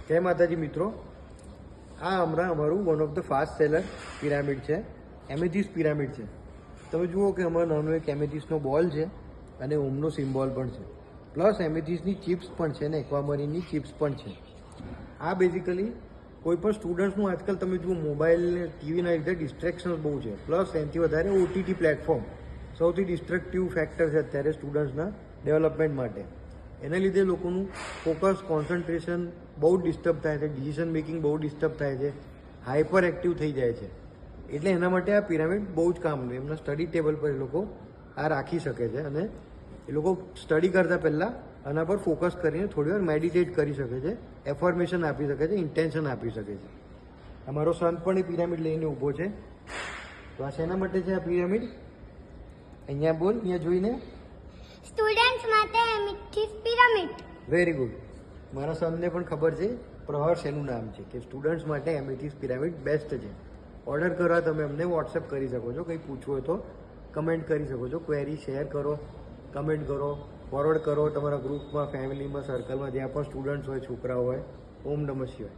જય માતાજી મિત્રો, આ હમણાં અમારું one of the fast seller pyramid છે, એમેથિસ્ટ પિરામિડ છે. તમે જુઓ કે અમારો નાનો એક એમેથિસ્ટનો બોલ છે અને ઓમનો સિમ્બોલ પણ છે, પ્લસ એમેથિસ્ટની ચિપ્સ પણ છે ને એક્વામરીનની ચિપ્સ પણ છે. આ બેઝિકલી કોઈ પણ સ્ટુડન્ટ્સનું આજકાલ તમે જુઓ મોબાઈલ ને ટીવીના લીધે ડિસ્ટ્રેક્શન્સ બહુ છે, પ્લસ એનાથી વધારે ઓટીટી પ્લેટફોર્મ સૌથી ડિસ્ટ્રક્ટિવ ફેક્ટર છે અત્યારે સ્ટુડન્ટ્સના ડેવલપમેન્ટ માટે. એના લીધે લોકોનું ફોકસ, કોન્સન્ટ્રેશન બહુ ડિસ્ટર્બ થાય છે, ડિસિઝન મેકિંગ બહુ ડિસ્ટર્બ થાય છે, હાઇપર એક્ટિવ થઈ જાય છે. એટલે એના માટે આ પિરામિડ બહુ જ કામનું. એમના સ્ટડી ટેબલ પર એ લોકો આ રાખી શકે છે અને એ લોકો સ્ટડી કરતાં પહેલાં આના પર ફોકસ કરીને થોડી વાર મેડિટેટ કરી શકે છે, એફર્મેશન આપી શકે છે, ઇન્ટેન્શન આપી શકે છે. અમારો સંત પણ એ પિરામિડ લઈને ઊભો છે. તો આ શેના માટે છે આ પિરામિડ? અહીંયા બોલ, અહીંયા જોઈને. સ્ટુડન્ટ્સ માટે એમેથિસ્ટ પિરામિડ. Very good. મારા સનને પણ ખબર છે પ્રહર શેનું નામ છે, કે સ્ટુડન્ટ્સ માટે એમેથિસ્ટ પિરામિડ બેસ્ટ છે. ઓર્ડર કરવા તમે અમને વોટ્સએપ કરી શકો છો, કંઈ પૂછવું હોય તો કમેન્ટ કરી શકો છો, ક્વેરી શેર કરો, કમેન્ટ કરો, ફોરવર્ડ કરો તમારા ગ્રુપમાં, ફેમિલીમાં, સર્કલમાં જ્યાં પણ સ્ટુડન્ટ્સ હોય, છોકરાઓ હોય. ઓમ નમઃ શિવાય.